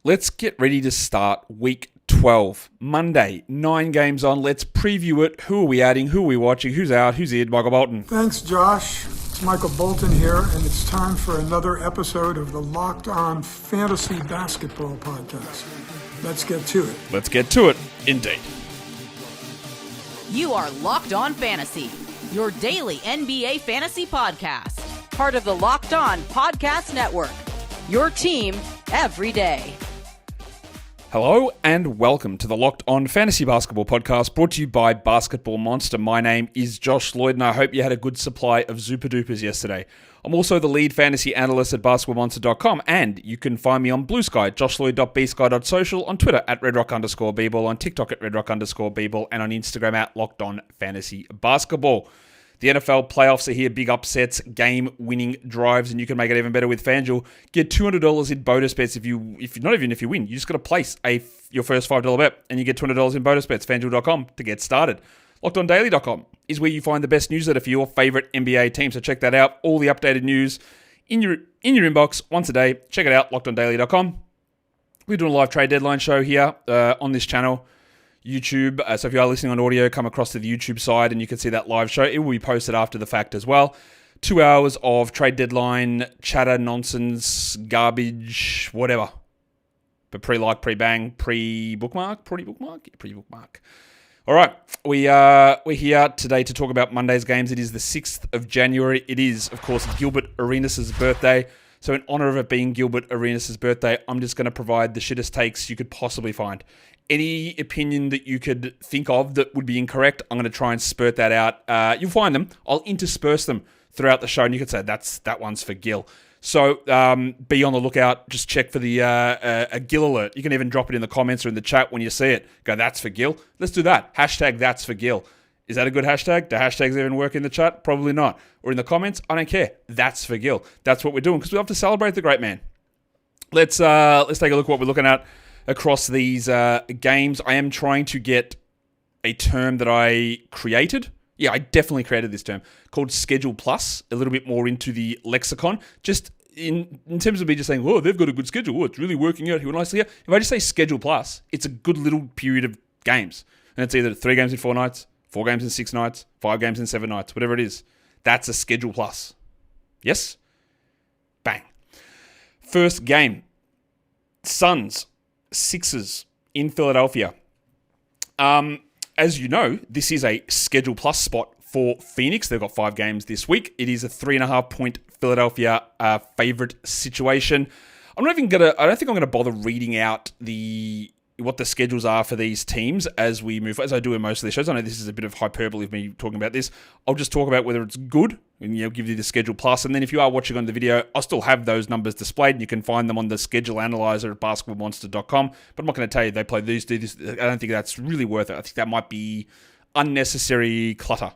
Let's get ready to start week 12. Monday, 9 games on. Let's preview it. Who are we adding? Who are we watching? Who's out? Who's in? Michael Bolton. Thanks, Josh. It's Michael Bolton here, and it's time for another episode of the Locked On Fantasy Basketball Podcast. Let's get to it. Let's get to it, indeed. You are Locked On Fantasy, your daily NBA fantasy podcast. Part of the Locked On Podcast Network, your team every day. Hello and welcome to the Locked On Fantasy Basketball Podcast, brought to you by Basketball Monster. My name is Josh Lloyd, and I hope you had a good supply of Zupa Dupas yesterday. I'm also the lead fantasy analyst at basketballmonster.com, and you can find me on Blue Sky, joshloyd.bsky.social, on Twitter at redrock_bball, on TikTok at redrock_bball, and on Instagram at Locked On Fantasy Basketball. The NFL playoffs are here, big upsets, game-winning drives, and you can make it even better with FanDuel. Get $200 in bonus bets if you win. You just got to place your first $5 bet, and you get $200 in bonus bets. FanDuel.com to get started. LockedOnDaily.com is where you find the best newsletter for your favorite NBA team. So check that out. All the updated news in your inbox once a day. Check it out. LockedOnDaily.com. We're doing a live trade deadline show here on this channel. YouTube. So if you are listening on audio, come across to the YouTube side and you can see that live show. It will be posted after the fact as well. 2 hours of trade deadline, chatter, nonsense, garbage, whatever. But pre-like, pre-bang, pre-bookmark. All right, we're here today to talk about Monday's games. It is the 6th of January. It is, of course, Gilbert Arenas' birthday. So in honor of it being Gilbert Arenas' birthday, I'm just going to provide the shittest takes you could possibly find. Any opinion that you could think of that would be incorrect, I'm going to try and spurt that out. You'll find them. I'll intersperse them throughout the show, and you could say, that one's for Gil. So be on the lookout. Just check for the a Gil alert. You can even drop it in the comments or in the chat when you see it. Go, that's for Gil. Let's do that. Hashtag that's for Gil. Is that a good hashtag? Do hashtags even work in the chat? Probably not. Or in the comments? I don't care. That's for Gil. That's what we're doing because we have to celebrate the great man. Let's take a look at what we're looking at across these games. I am trying to get a term that I created. Yeah, I definitely created this term called Schedule Plus, a little bit more into the lexicon. Just in terms of me just saying, oh, they've got a good schedule. Oh, it's really working out here nicely. If I just say Schedule Plus, it's a good little period of games. And it's either 3 games in 4 nights, 4 games in 6 nights, 5 games in 7 nights, whatever it is. That's a Schedule Plus. Yes? Bang. First game. Suns. Sixers in Philadelphia. As you know, this is a Schedule Plus spot for Phoenix. They've got 5 games this week. It is a 3.5 point Philadelphia favorite situation. I don't think I'm going to bother reading out what the schedules are for these teams as we move, as I do in most of the shows. I know this is a bit of hyperbole of me talking about this. I'll just talk about whether it's good and give you the schedule plus. And then if you are watching on the video, I'll still have those numbers displayed and you can find them on the schedule analyzer at basketballmonster.com. But I'm not going to tell you they play these, do this. I don't think that's really worth it. I think that might be unnecessary clutter.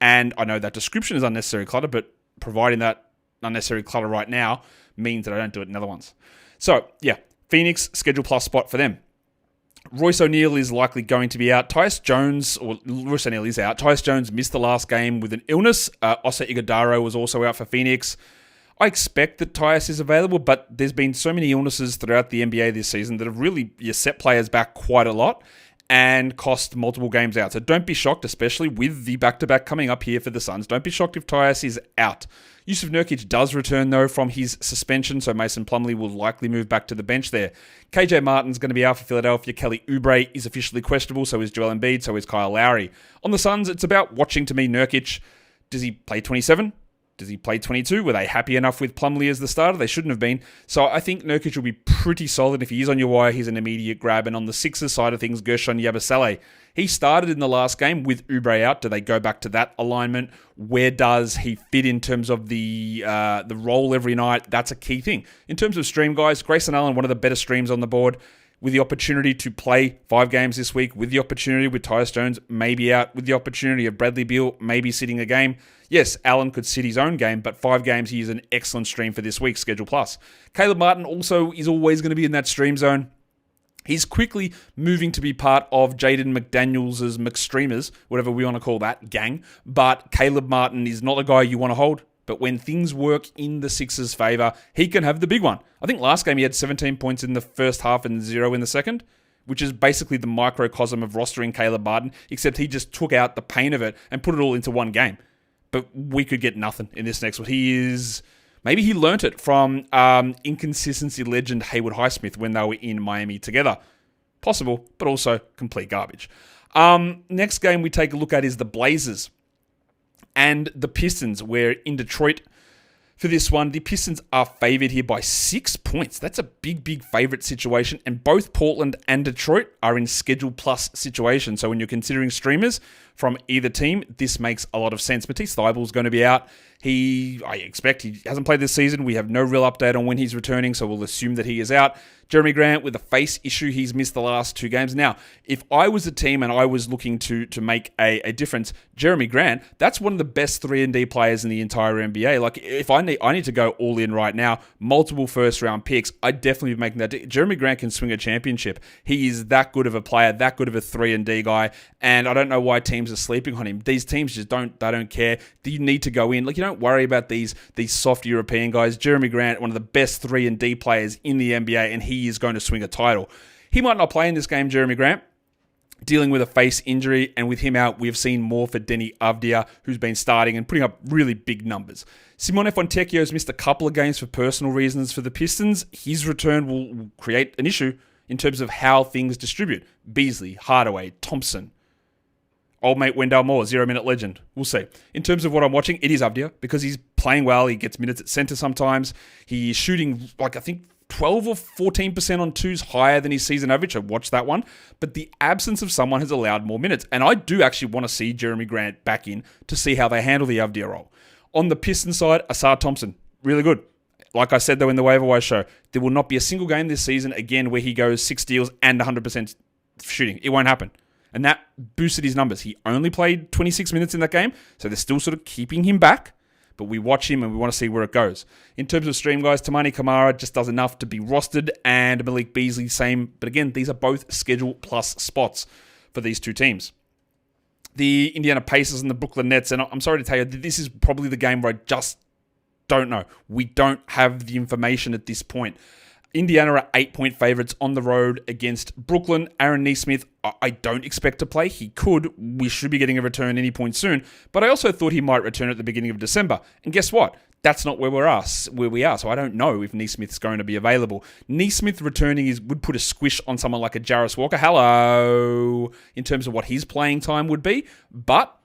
And I know that description is unnecessary clutter, but providing that unnecessary clutter right now means that I don't do it in other ones. So yeah, Phoenix schedule plus spot for them. Royce O'Neale is likely going to be out. Royce O'Neale is out. Tyus Jones missed the last game with an illness. Osa Ighodaro was also out for Phoenix. I expect that Tyus is available, but there's been so many illnesses throughout the NBA this season that have really set players back quite a lot and cost multiple games out. So don't be shocked, especially with the back-to-back coming up here for the Suns. Don't be shocked if Tyus is out. Jusuf Nurkic does return, though, from his suspension, so Mason Plumlee will likely move back to the bench there. KJ Martin's going to be out for Philadelphia. Kelly Oubre is officially questionable, so is Joel Embiid, so is Kyle Lowry. On the Suns, it's about watching, to me, Nurkic. Does he play 27? Does he play 22? Were they happy enough with Plumlee as the starter? They shouldn't have been. So I think Nurkic will be pretty solid. If he is on your wire, he's an immediate grab. And on the Sixers side of things, Gershon Yabusele. He started in the last game with Oubre out. Do they go back to that alignment? Where does he fit in terms of the role every night? That's a key thing. In terms of stream guys, Grayson Allen, one of the better streams on the board, with the opportunity to play 5 games this week, with the opportunity with Tyus Jones maybe out, with the opportunity of Bradley Beal maybe sitting a game. Yes, Allen could sit his own game, but 5 games, he is an excellent stream for this week, Schedule Plus. Caleb Martin also is always going to be in that stream zone. He's quickly moving to be part of Jaden McDaniels' McStreamers, whatever we want to call that, gang. But Caleb Martin is not a guy you want to hold. But when things work in the Sixers' favor, he can have the big one. I think last game he had 17 points in the first half and 0 in the second, which is basically the microcosm of rostering Caleb Martin, except he just took out the pain of it and put it all into one game. But we could get nothing in this next one. Maybe he learnt it from inconsistency legend Haywood Highsmith when they were in Miami together. Possible, but also complete garbage. Next game we take a look at is the Blazers and the Pistons. We're in Detroit for this one. The Pistons are favored here by 6 points. That's a big favorite situation. And both Portland and Detroit are in schedule plus situations. So when you're considering streamers from either team, this makes a lot of sense. Matisse Thybulle's going to be out. I expect he hasn't played this season. We have no real update on when he's returning, so we'll assume that he is out. Jeremy Grant with a face issue. He's missed the last 2 games. Now, if I was a team and I was looking to make a difference, Jeremy Grant, that's one of the best 3-and-D players in the entire NBA. Like, if I need to go all in right now, multiple first-round picks, I'd definitely be making that. Jeremy Grant can swing a championship. He is that good of a player, that good of a 3-and-D guy, and I don't know why teams are sleeping on him. These teams just don't care. You need to go in. Like, you don't worry about these soft European guys. Jeremy Grant, one of the best 3-and-D players in the NBA, and he is going to swing a title. He might not play in this game, Jeremy Grant, dealing with a face injury, and with him out, we've seen more for Denny Avdia, who's been starting and putting up really big numbers. Simone Fontecchio's missed a couple of games for personal reasons for the Pistons. His return will create an issue in terms of how things distribute. Beasley, Hardaway, Thompson. Old mate Wendell Moore, 0-minute legend. We'll see. In terms of what I'm watching, it is Avdia because he's playing well. He gets minutes at center sometimes. He's shooting, I think, 12 or 14% on twos, higher than his season average. I watched that one. But the absence of someone has allowed more minutes. And I do actually want to see Jeremy Grant back in to see how they handle the Avdia role. On the Pistons side, Asar Thompson, really good. Like I said, though, in the waiver wire show, there will not be a single game this season, again, where he goes 6 steals and 100% shooting. It won't happen. And that boosted his numbers. He only played 26 minutes in that game, so they're still sort of keeping him back. But we watch him and we want to see where it goes. In terms of stream, guys, Tamani Kamara just does enough to be rostered, and Malik Beasley, same. But again, these are both schedule plus spots for these two teams. The Indiana Pacers and the Brooklyn Nets, and I'm sorry to tell you, this is probably the game where I just don't know. We don't have the information at this point. Indiana are 8-point favorites on the road against Brooklyn. Aaron Nesmith, I don't expect to play. He could. We should be getting a return any point soon. But I also thought he might return at the beginning of December. And guess what? That's not where we are. So I don't know if Nesmith's going to be available. Nesmith returning would put a squish on someone like a Jarris Walker. Hello. In terms of what his playing time would be. But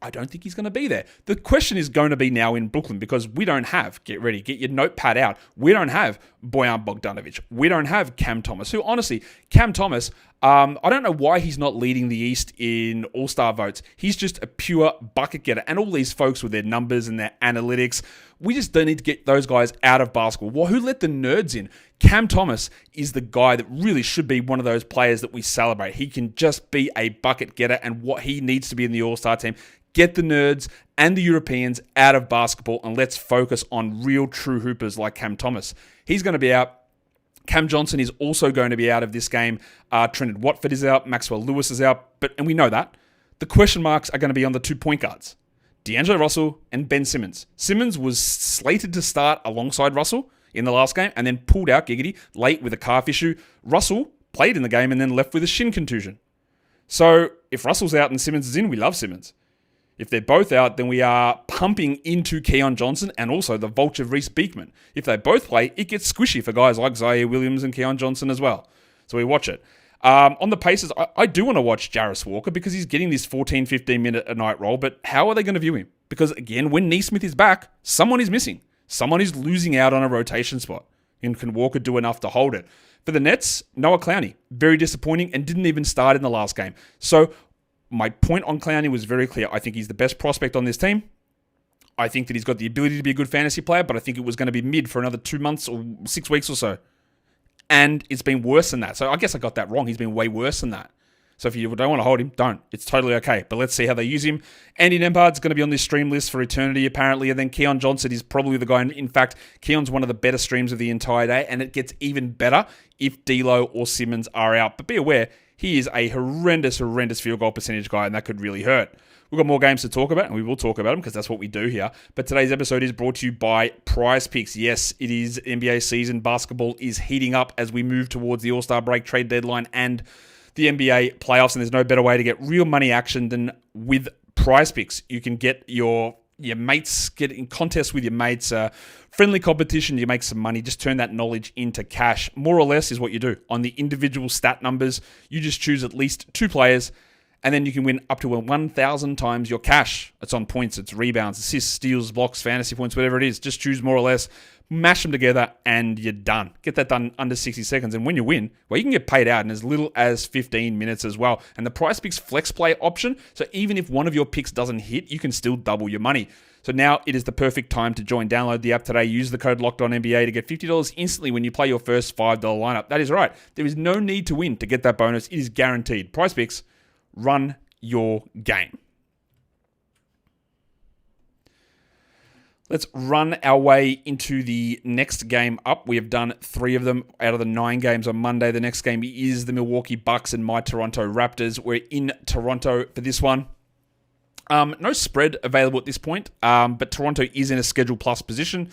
I don't think he's going to be there. The question is going to be now in Brooklyn because we don't have, get ready, get your notepad out. We don't have Bojan Bogdanovic. We don't have Cam Thomas, who honestly, Cam Thomas, I don't know why he's not leading the East in All-Star votes. He's just a pure bucket getter. And all these folks with their numbers and their analytics, we just don't need to get those guys out of basketball. Well, who let the nerds in? Cam Thomas is the guy that really should be one of those players that we celebrate. He can just be a bucket getter, and what he needs to be in the All-Star team. Get the nerds and the Europeans out of basketball, and let's focus on real true hoopers like Cam Thomas. He's going to be out. Cam Johnson is also going to be out of this game. Trendon Watford is out. Maxwell Lewis is out. And we know that. The question marks are going to be on the 2 point guards. D'Angelo Russell and Ben Simmons. Simmons was slated to start alongside Russell in the last game and then pulled out giggity late with a calf issue. Russell played in the game and then left with a shin contusion. So if Russell's out and Simmons is in, we love Simmons. If they're both out, then we are pumping into Keon Johnson and also the vulture Reese Beekman. If they both play, it gets squishy for guys like Zaire Williams and Keon Johnson as well. So we watch it. On the Pacers, I do want to watch Jarris Walker because he's getting this 14, 15-minute a night role, but how are they going to view him? Because again, when Nesmith is back, someone is missing. Someone is losing out on a rotation spot. And can Walker do enough to hold it? For the Nets, Noah Clowney, very disappointing and didn't even start in the last game. So my point on Clowney was very clear. I think he's the best prospect on this team. I think that he's got the ability to be a good fantasy player, but I think it was going to be mid for another 2 months or 6 weeks or so. And it's been worse than that. So I guess I got that wrong. He's been way worse than that. So if you don't want to hold him, don't. It's totally okay. But let's see how they use him. Andy Nembhard's going to be on this stream list for eternity, apparently. And then Keon Johnson is probably the guy. In fact, Keon's one of the better streams of the entire day. And it gets even better if D'Lo or Simmons are out. But be aware, he is a horrendous field goal percentage guy, and that could really hurt. We've got more games to talk about, and we will talk about them because that's what we do here. But today's episode is brought to you by Prize Picks. Yes, it is NBA season. Basketball is heating up as we move towards the All-Star break, trade deadline, and the NBA playoffs. And there's no better way to get real money action than with Prize Picks. You can get your mates, get in contests with your mates, friendly competition, you make some money, just turn that knowledge into cash. More or less is what you do. On the individual stat numbers, you just choose at least 2 players, and then you can win up to 1,000 times your cash. It's on points, it's rebounds, assists, steals, blocks, fantasy points, whatever it is. Just choose more or less, mash them together, and you're done. Get that done under 60 seconds. And when you win, well, you can get paid out in as little as 15 minutes as well. And the Prize Picks Flex Play option, so even if one of your picks doesn't hit, you can still double your money. So now it is the perfect time to join. Download the app today. Use the code LOCKEDONNBA to get $50 instantly when you play your first $5 lineup. That is right. There is no need to win to get that bonus. It is guaranteed. Prize Picks, run your game. Let's run our way into the next game up. We have done 3 of them out of the 9 games on Monday. The next game is the Milwaukee Bucks and my Toronto Raptors. We're in Toronto for this one. No spread available at this point, but Toronto is in a Schedule Plus position.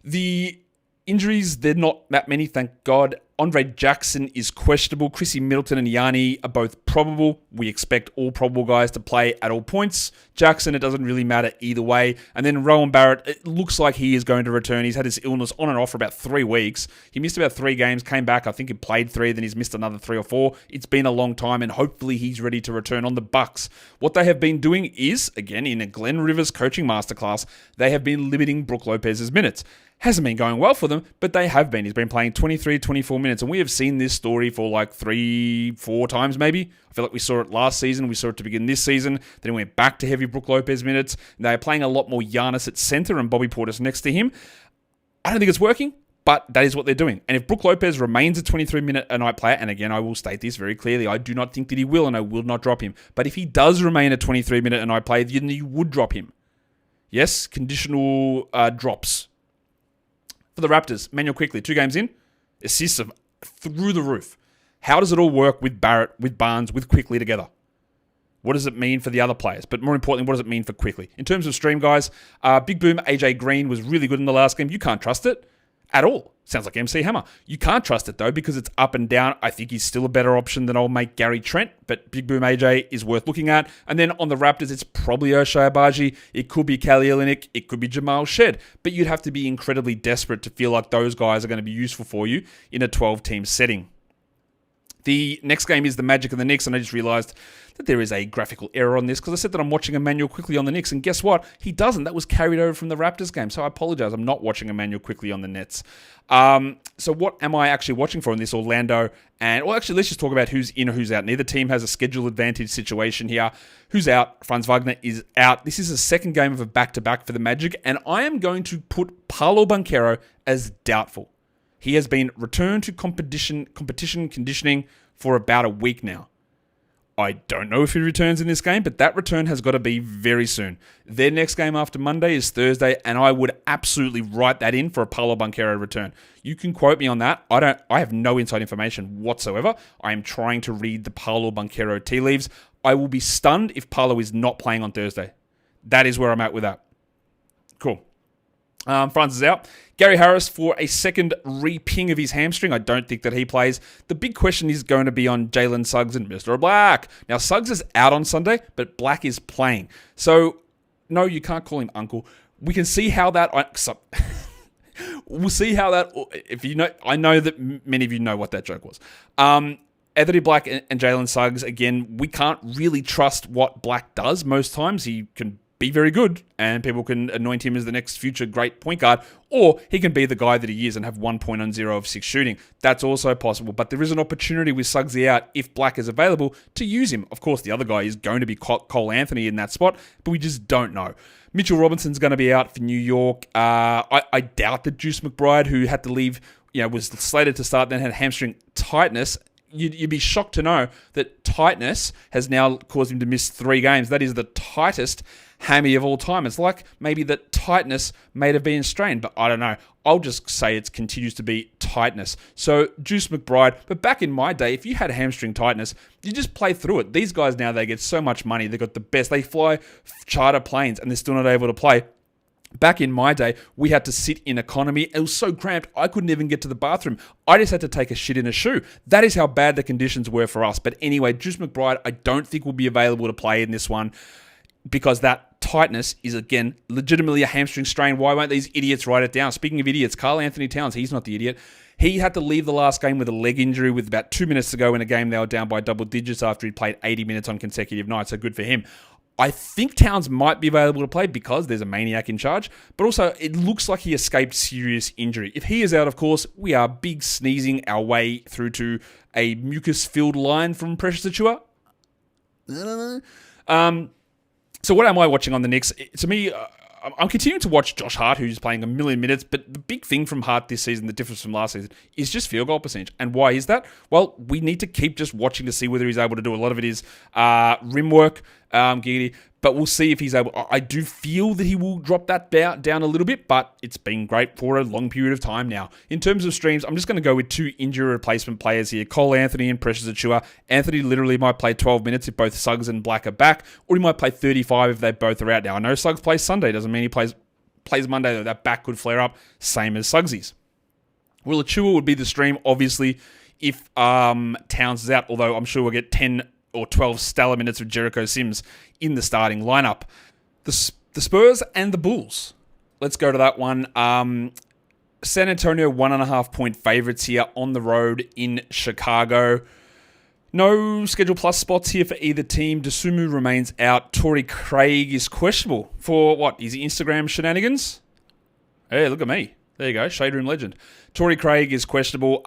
The injuries, they're not that many, thank God. Andre Jackson is questionable. Chrissy Middleton and Yanni are both probable. We expect all probable guys to play at all points. Jackson, it doesn't really matter either way. And then Rowan Barrett, it looks like he is going to return. He's had his illness on and off for about 3 weeks. He missed about 3 games, came back. I think he played 3, then he's missed another 3 or 4. It's been a long time, and hopefully he's ready to return on the Bucks. What they have been doing is, again, in a Glenn Rivers coaching masterclass, they have been limiting Brook Lopez's minutes. Hasn't been going well for them, but they have been. He's been playing 23, 24 minutes, and we have seen this story for like 3-4 times maybe. I feel like we saw it last season. We saw it to begin this season. Then it went back to heavy Brook Lopez minutes. They are playing a lot more Giannis at center and Bobby Portis next to him. I don't think it's working, but that is what they're doing. And if Brook Lopez remains a 23-minute-a-night player, and again, I will state this very clearly, I do not think that he will, and I will not drop him. But if he does remain a 23-minute-a-night player, then you would drop him. Yes, conditional drops. For the Raptors, Manuel quickly, 2 games in, assists are through the roof. How does it all work with Barrett, with Barnes, with Quickly together? What does it mean for the other players? But more importantly, what does it mean for Quickly? In terms of stream, guys, Big Boom, AJ Green was really good in the last game. You can't trust it at all. Sounds like MC Hammer. You can't trust it, though, because it's up and down. I think he's still a better option than old mate Gary Trent, but Big Boom AJ is worth looking at. And then on the Raptors, it's probably Ochai Agbaji. It could be Kelly Olynyk. It could be Jamal Shed. But you'd have to be incredibly desperate to feel like those guys are going to be useful for you in a 12-team setting. The next game is the Magic and the Knicks, and I just realized that there is a graphical error on this because I said that I'm watching Emmanuel quickly on the Knicks, and guess what? He doesn't. That was carried over from the Raptors game, so I apologize. I'm not watching Emmanuel quickly on the Nets. So what am I actually watching for in this Orlando? Well, actually, let's just talk about who's in or who's out. Neither team has a schedule advantage situation here. Who's out? Franz Wagner is out. This is the second game of a back-to-back for the Magic, and I am going to put Paolo Banchero as doubtful. He has been returned to competition conditioning for about a week now. I don't know if he returns in this game, but that return has got to be very soon. Their next game after Monday is Thursday, and I would absolutely write that in for a Paolo Banchero return. You can quote me on that. I have no inside information whatsoever. I am trying to read the Paolo Banchero tea leaves. I will be stunned if Paolo is not playing on Thursday. That is where I'm at with that. Cool. Franz is out. Gary Harris for a second re-ping of his hamstring. I don't think that he plays. The big question is going to be on Jalen Suggs and Mr. Black. Now, Suggs is out on Sunday, but Black is playing. So, no, you can't call him uncle. We can see how that... we'll see how that... If you know, I know that many of you know what that joke was. Anthony Black and Jalen Suggs, again, we can't really trust what Black does most times. He can be very good, and people can anoint him as the next future great point guard, or he can be the guy that he is and have 1 point on 0 of 6 shooting. That's also possible, but there is an opportunity with Suggsy out, if Black is available, to use him. Of course, the other guy is going to be Karl-Anthony in that spot, but we just don't know. Mitchell Robinson's going to be out for New York. I doubt that Juice McBride, who had to leave, was slated to start, then had hamstring tightness. you'd be shocked to know that tightness has now caused him to miss 3 games. That is the tightest hammy of all time. It's like maybe that tightness may have been strained, but I don't know. I'll just say it continues to be tightness. So, Juice McBride. But back in my day, if you had hamstring tightness, you just play through it. These guys now, they get so much money. They've got the best. They fly charter planes and they're still not able to play. Back in my day, we had to sit in economy. It was so cramped, I couldn't even get to the bathroom. I just had to take a shit in a shoe. That is how bad the conditions were for us. But anyway, Juice McBride, I don't think will be available to play in this one because that tightness is, again, legitimately a hamstring strain. Why won't these idiots write it down? Speaking of idiots, Karl-Anthony Towns, he's not the idiot. He had to leave the last game with a leg injury with about 2 minutes to go in a game they were down by double digits after he'd played 80 minutes on consecutive nights, so good for him. I think Towns might be available to play because there's a maniac in charge, but also it looks like he escaped serious injury. If he is out, of course, we are big sneezing our way through to a mucus-filled line from Precious Achiuwa. So what am I watching on the Knicks? To me, I'm continuing to watch Josh Hart, who's playing a million minutes, but the big thing from Hart this season, the difference from last season, is just field goal percentage. And why is that? Well, we need to keep just watching to see whether he's able to do. A lot of it is rim work, giggity, but we'll see if he's able. I do feel that he will drop that down a little bit, but it's been great for a long period of time now. In terms of streams, I'm just going to go with 2 injury replacement players here, Karl-Anthony and Precious Achiuwa. Anthony literally might play 12 minutes if both Suggs and Black are back, or he might play 35 if they both are out. Now, I know Suggs plays Sunday, doesn't mean he plays Monday, though. That back could flare up, same as Suggsy's. Well, Achiuwa would be the stream, obviously, if Towns is out, although I'm sure we'll get 10 or 12 stellar minutes with Jericho Sims in the starting lineup. The Spurs and the Bulls. Let's go to that one. San Antonio 1.5 point favorites here on the road in Chicago. No Schedule Plus spots here for either team. Dosunmu remains out. Torrey Craig is questionable for what? Is he Instagram shenanigans? Hey, look at me. There you go. Shade Room legend. Torrey Craig is questionable.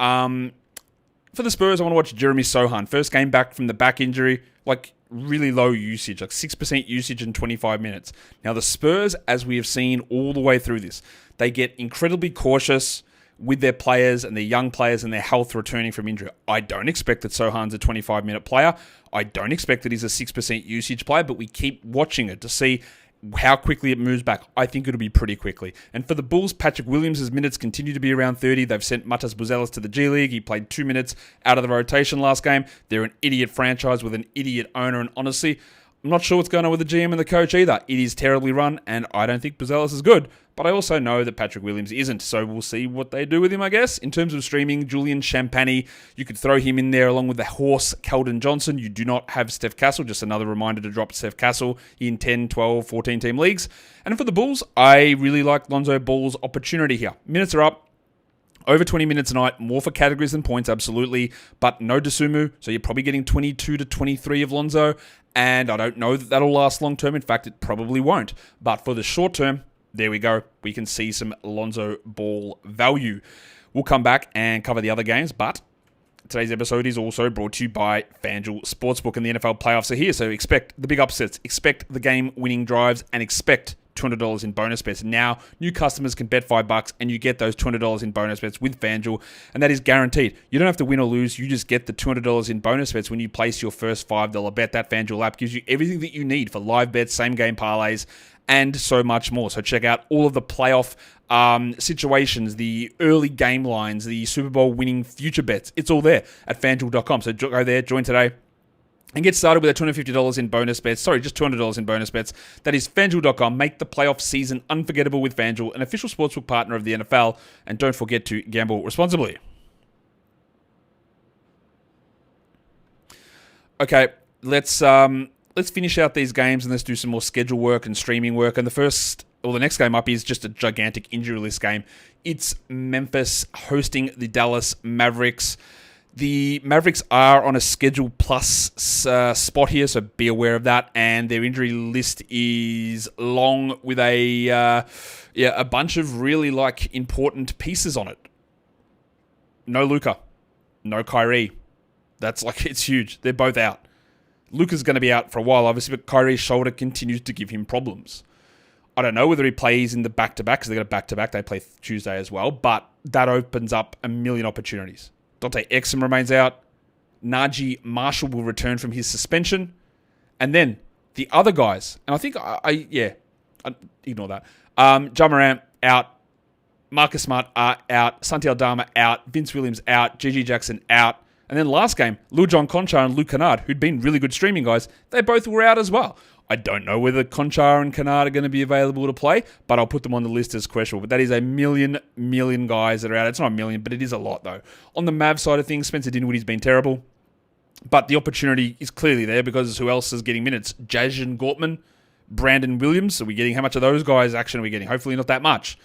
For the Spurs, I want to watch Jeremy Sohan. First game back from the back injury, like really low usage, like 6% usage in 25 minutes. Now the Spurs, as we have seen all the way through this, they get incredibly cautious with their players and their young players and their health returning from injury. I don't expect that Sohan's a 25-minute player. I don't expect that he's a 6% usage player, but we keep watching it to see how quickly it moves back. I think it'll be pretty quickly. And for the Bulls, Patrick Williams' minutes continue to be around 30. They've sent Matas Buzelis to the G League. He played 2 minutes out of the rotation last game. They're an idiot franchise with an idiot owner, and honestly, I'm not sure what's going on with the GM and the coach either. It is terribly run, and I don't think Buzelis is good. But I also know that Patrick Williams isn't, so we'll see what they do with him, I guess. In terms of streaming, Julian Champagny, you could throw him in there along with the horse Keldon Johnson. You do not have Steph Castle, just another reminder to drop Steph Castle in 10, 12, 14-team leagues. And for the Bulls, I really like Lonzo Ball's opportunity here. Minutes are up. Over 20 minutes a night, more for categories than points, absolutely. But no Dosunmu, so you're probably getting 22 to 23 of Lonzo. And I don't know that that'll last long term. In fact, it probably won't. But for the short term, there we go. We can see some Lonzo Ball value. We'll come back and cover the other games, but today's episode is also brought to you by FanDuel Sportsbook, and the NFL playoffs are here. So expect the big upsets, expect the game-winning drives, and expect $200 in bonus bets. Now, new customers can bet $5 and you get those $200 in bonus bets with FanDuel, and that is guaranteed. You don't have to win or lose. You just get the $200 in bonus bets when you place your first $5 bet. That FanDuel app gives you everything that you need for live bets, same-game parlays, and so much more. So check out all of the playoff situations, the early game lines, the Super Bowl winning future bets. It's all there at FanDuel.com. So go there, join today, and get started with $250 in bonus bets. Sorry, just $200 in bonus bets. That is FanDuel.com. Make the playoff season unforgettable with FanDuel, an official sportsbook partner of the NFL. And don't forget to gamble responsibly. Okay, let's finish out these games and let's do some more schedule work and streaming work. And the next game up is just a gigantic injury list game. It's Memphis hosting the Dallas Mavericks. The Mavericks are on a Schedule Plus spot here, so be aware of that. And their injury list is long with a bunch of really important pieces on it. No Luka, no Kyrie. It's huge. They're both out. Luka's going to be out for a while, obviously, but Kyrie's shoulder continues to give him problems. I don't know whether he plays in the back-to-back, because they got a back-to-back. They play Tuesday as well, but that opens up a million opportunities. Dante Exum remains out. Najee Marshall will return from his suspension. And then the other guys, and I think, ignore that. Ja Morant out, Marcus Smart out, Santi Aldama out, Vince Williams out, Gigi Jackson out. And then last game, Lil Jon Conchar and Luke Kennard, who'd been really good streaming guys, they both were out as well. I don't know whether Conchar and Kennard are going to be available to play, but I'll put them on the list as questionable. But that is a million guys that are out. It's not a million, but it is a lot, though. On the Mav side of things, Spencer Dinwiddie's been terrible. But the opportunity is clearly there because who else is getting minutes? Jajan Gortman, Brandon Williams. Are we getting how much of those guys action are we getting? Hopefully not that much.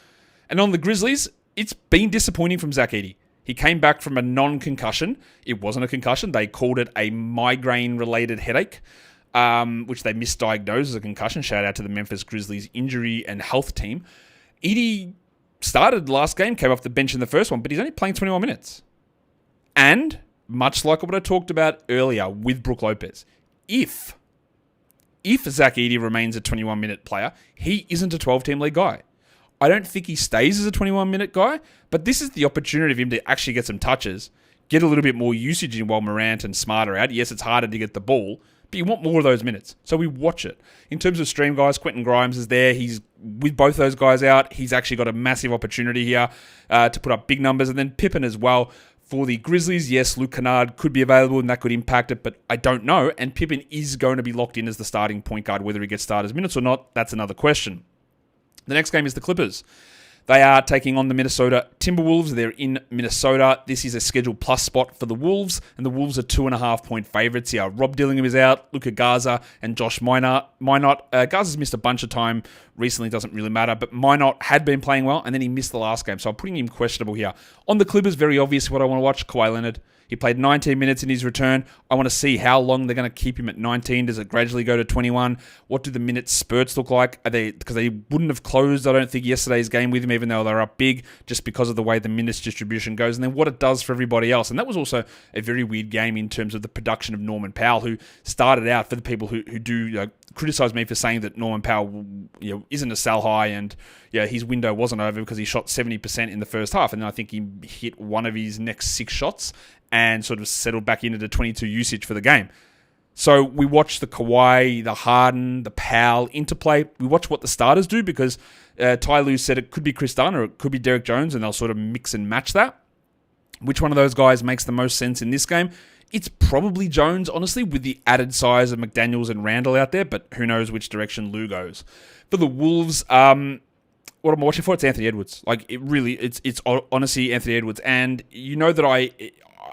And on the Grizzlies, it's been disappointing from Zach Edey. He came back from a non-concussion. It wasn't a concussion. They called it a migraine-related headache, which they misdiagnosed as a concussion. Shout out to the Memphis Grizzlies injury and health team. Edey started the last game, came off the bench in the first one, but he's only playing 21 minutes. And much like what I talked about earlier with Brook Lopez, if Zach Edey remains a 21-minute player, he isn't a 12-team league guy. I don't think he stays as a 21-minute guy, but this is the opportunity for him to actually get some touches, get a little bit more usage in while Morant and Smart are out. Yes, it's harder to get the ball, but you want more of those minutes. So we watch it. In terms of stream guys, Quentin Grimes is there. He's with both those guys out. He's actually got a massive opportunity here to put up big numbers. And then Pippen as well. For the Grizzlies, yes, Luke Kennard could be available and that could impact it, but I don't know. And Pippen is going to be locked in as the starting point guard. Whether he gets starters minutes or not, that's another question. The next game is the Clippers. They are taking on the Minnesota Timberwolves. They're in Minnesota. This is a scheduled plus spot for the Wolves, and the Wolves are 2.5-point favorites here. Rob Dillingham is out, Luka Garza and Josh Minott. Garza's missed a bunch of time recently, doesn't really matter, but Minott had been playing well, and then he missed the last game, so I'm putting him questionable here. On the Clippers, very obvious what I want to watch, Kawhi Leonard. He played 19 minutes in his return. I want to see how long they're going to keep him at 19. Does it gradually go to 21? What do the minute spurts look like? Because they wouldn't have closed, I don't think, yesterday's game with him, even though they're up big, just because of the way the minutes distribution goes, and then what it does for everybody else. And that was also a very weird game in terms of the production of Norman Powell, who started out, for the people who do criticize me for saying that Norman Powell isn't a sell high, and his window wasn't over because he shot 70% in the first half, and then I think he hit one of his next 6 shots and sort of settled back into the 22 usage for the game. So we watch the Kawhi, the Harden, the Powell interplay. We watch what the starters do because Ty Lue said it could be Chris Dunn or it could be Derek Jones, and they'll sort of mix and match that. Which one of those guys makes the most sense in this game? It's probably Jones, honestly, with the added size of McDaniels and Randall out there, but who knows which direction Lue goes. For the Wolves, what I'm watching for, it's Anthony Edwards. It's honestly Anthony Edwards. And you know that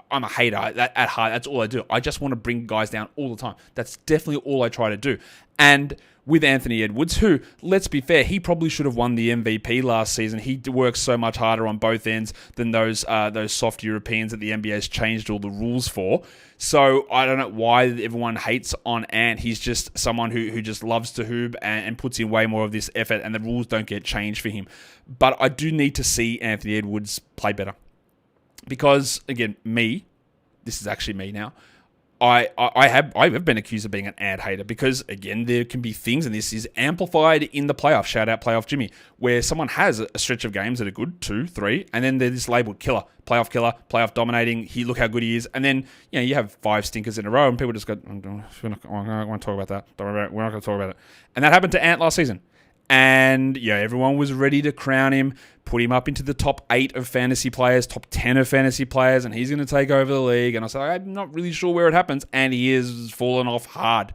I'm a hater at heart. That's all I do. I just want to bring guys down all the time. That's definitely all I try to do. And with Anthony Edwards, who, let's be fair, he probably should have won the MVP last season. He works so much harder on both ends than those soft Europeans that the NBA's changed all the rules for. So I don't know why everyone hates on Ant. He's just someone who just loves to hoop and puts in way more of this effort, and the rules don't get changed for him. But I do need to see Anthony Edwards play better. Because, again, this is actually me now, I have been accused of being an Ant hater because, again, there can be things, and this is amplified in the playoffs, shout out Playoff Jimmy, where someone has a stretch of games that are good, 2, 3, and then they're just labelled killer, playoff dominating, look how good he is, and then you have 5 stinkers in a row, and people just go, we're not going to talk about that, we're not going to talk about it. And that happened to Ant last season. And everyone was ready to crown him, put him up into the top 8 of fantasy players, top 10 of fantasy players, and he's going to take over the league. And I said, I'm not really sure where it happens. And he is fallen off hard.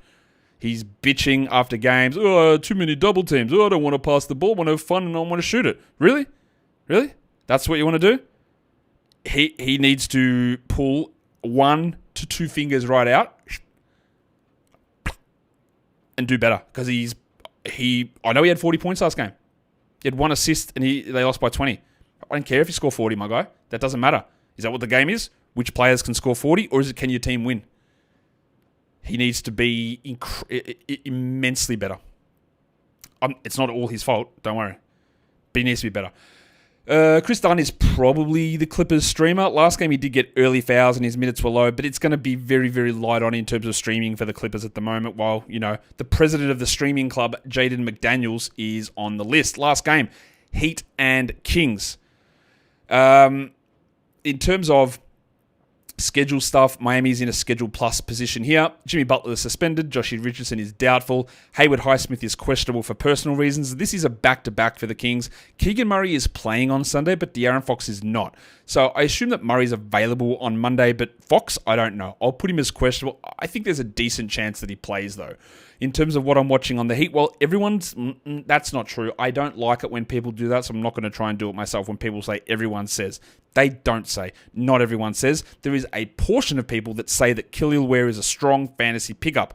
He's bitching after games. Oh, too many double teams. Oh, I don't want to pass the ball. I want to have fun and I want to shoot it. Really? Really? That's what you want to do? He needs to pull 1 to 2 fingers right out and do better because I know he had 40 points last game. He had 1 assist and they lost by 20. I don't care if you score 40, my guy. That doesn't matter. Is that what the game is? Which players can score 40, or is it can your team win? He needs to be immensely better. It's not all his fault, don't worry. But he needs to be better. Chris Dunn is probably the Clippers streamer. Last game he did get early fouls and his minutes were low, but it's going to be very, very light on in terms of streaming for the Clippers at the moment, while, the president of the streaming club, Jaden McDaniels, is on the list. Last game, Heat and Kings. In terms of Schedule stuff. Miami's in a schedule plus position here. Jimmy Butler is suspended. Joshie Richardson is doubtful. Hayward Highsmith is questionable for personal reasons. This is a back-to-back for the Kings. Keegan Murray is playing on Sunday, but De'Aaron Fox is not. So I assume that Murray's available on Monday, but Fox, I don't know. I'll put him as questionable. I think there's a decent chance that he plays, though. In terms of what I'm watching on the Heat, well, that's not true. I don't like it when people do that, so I'm not going to try and do it myself when people say everyone says. They don't say. Not everyone says. There is a portion of people that say that Kelly Ware is a strong fantasy pickup.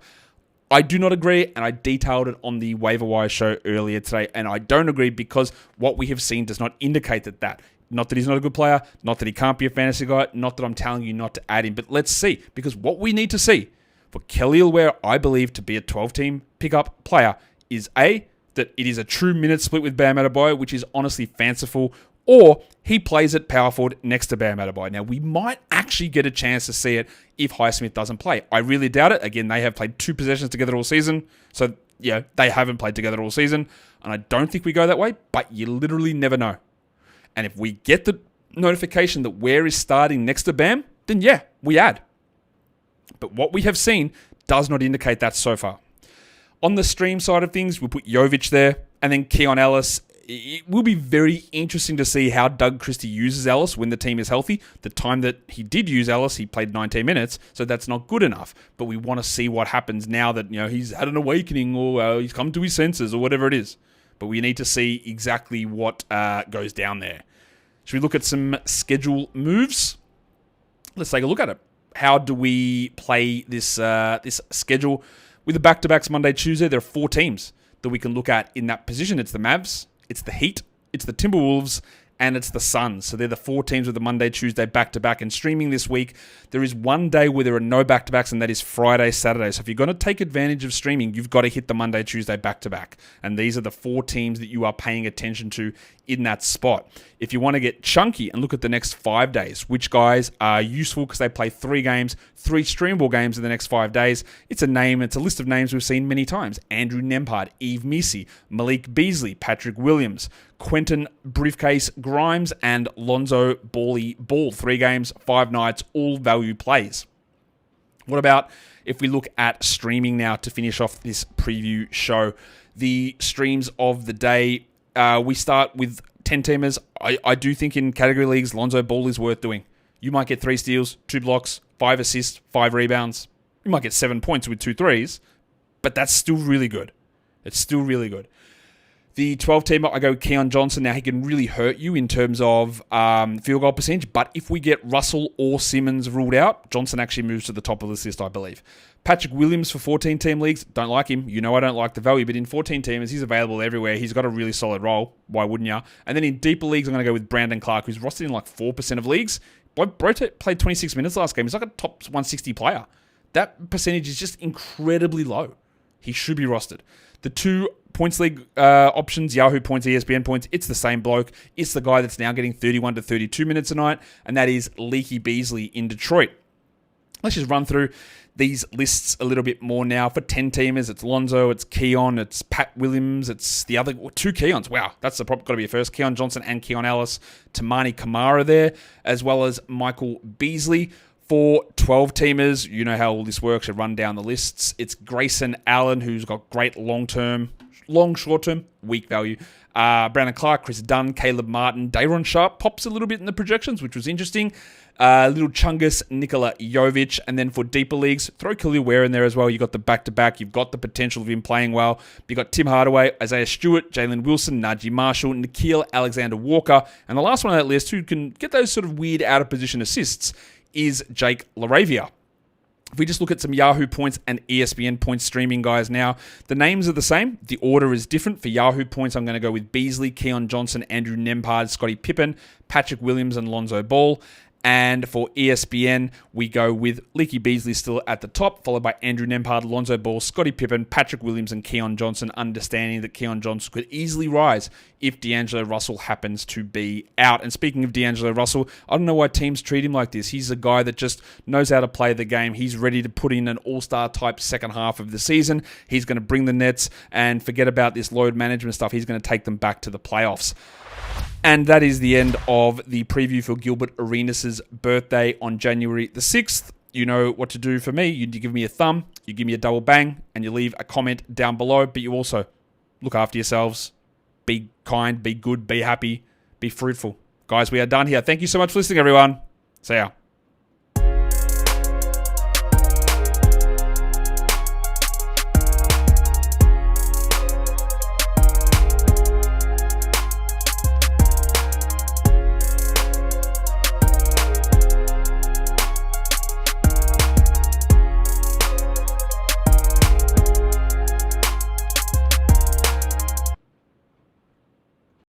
I do not agree, and I detailed it on the Waiver Wire show earlier today, and I don't agree because what we have seen does not indicate that. Not that he's not a good player, not that he can't be a fantasy guy, not that I'm telling you not to add him, but let's see, because what we need to see for Kelly Ware, I believe, to be a 12-team pickup player is A, that it is a true minute split with Bam Adebayo, which is honestly fanciful, or he plays at power forward next to Bam Adebayo. Now, we might actually get a chance to see it if Highsmith doesn't play. I really doubt it. Again, they have played 2 possessions together all season, so yeah, they haven't played together all season, and I don't think we go that way, but you literally never know. And if we get the notification that Ware is starting next to Bam, then yeah, we add. But what we have seen does not indicate that so far. On the stream side of things, we'll put Jovic there, and then Keon Ellis. It will be very interesting to see how Doug Christie uses Ellis when the team is healthy. The time that he did use Ellis, he played 19 minutes, so that's not good enough. But we want to see what happens now that he's had an awakening or he's come to his senses or whatever it is. But we need to see exactly what goes down there. Should we look at some schedule moves? Let's take a look at it. How do we play this schedule? With the back-to-backs Monday, Tuesday, there are 4 teams that we can look at in that position. It's the Mavs, it's the Heat, it's the Timberwolves, and it's the Suns. So they're the 4 teams with the Monday, Tuesday back-to-back. And streaming this week, there is one day where there are no back-to-backs, and that is Friday, Saturday. So if you're going to take advantage of streaming, you've got to hit the Monday, Tuesday back-to-back. And these are the 4 teams that you are paying attention to in that spot. If you want to get chunky and look at the next 5 days, which guys are useful because they play 3 games, 3 streamable games in the next 5 days, it's a list of names we've seen many times. Andrew Nembhard, Yves Missi, Malik Beasley, Patrick Williams, Quentin Briefcase Grimes, and Lonzo Ball. 3 games, 5 nights, all value plays. What about if we look at streaming now to finish off this preview show? The streams of the day, we start with 10-teamers. I do think in category leagues, Lonzo Ball is worth doing. You might get 3 steals, 2 blocks, 5 assists, 5 rebounds. You might get 7 points with 2 threes, but that's still really good. It's still really good. The 12-teamer, I go Keon Johnson. Now, he can really hurt you in terms of field goal percentage, but if we get Russell or Simmons ruled out, Johnson actually moves to the top of this list, I believe. Patrick Williams for 14-team leagues, don't like him. I don't like the value, but in 14-teamers, he's available everywhere. He's got a really solid role. Why wouldn't you? And then in deeper leagues, I'm going to go with Brandon Clark, who's rostered in like 4% of leagues. Bro played 26 minutes last game. He's like a top 160 player. That percentage is just incredibly low. He should be rostered. The 2 points league options, Yahoo points, ESPN points, it's the same bloke. It's the guy that's now getting 31 to 32 minutes a night, and that is Leaky Beasley in Detroit. Let's just run through these lists a little bit more now. For 10-teamers, it's Lonzo, it's Keon, it's Pat Williams, it's the other 2 Keons. Wow, that's got to be a first. Keon Johnson and Keon Ellis, Tamani Kamara there, as well as Michael Beasley. For 12-teamers, you know how all this works. You run down the lists. It's Grayson Allen, who's got great short-term, weak value. Brandon Clark, Chris Dunn, Caleb Martin, Dayron Sharp pops a little bit in the projections, which was interesting. Little Chungus, Nikola Jovic, and then for deeper leagues, throw Khalil Ware in there as well. You've got the back-to-back. You've got the potential of him playing well. You've got Tim Hardaway, Isaiah Stewart, Jalen Wilson, Najee Marshall, Nickeil Alexander-Walker, and the last one on that list who can get those sort of weird out-of-position assists is Jake LaRavia. If we just look at some Yahoo points and ESPN points streaming guys now, the names are the same. The order is different. For Yahoo points, I'm going to go with Beasley, Keon Johnson, Andrew Nembhard, Scottie Pippen, Patrick Williams, and Lonzo Ball. And for ESPN, we go with Leaky Beasley still at the top, followed by Andrew Nembhard, Lonzo Ball, Scottie Pippen, Patrick Williams, and Keon Johnson, understanding that Keon Johnson could easily rise if D'Angelo Russell happens to be out. And speaking of D'Angelo Russell, I don't know why teams treat him like this. He's a guy that just knows how to play the game. He's ready to put in an all-star type second half of the season. He's going to bring the Nets, and forget about this load management stuff. He's going to take them back to the playoffs. And that is the end of the preview for Gilbert Arenas' birthday on January the 6th. You know what to do for me. You give me a thumb, you give me a double bang, and you leave a comment down below. But you also look after yourselves. Be kind, be good, be happy, be fruitful. Guys, we are done here. Thank you so much for listening, everyone. See ya.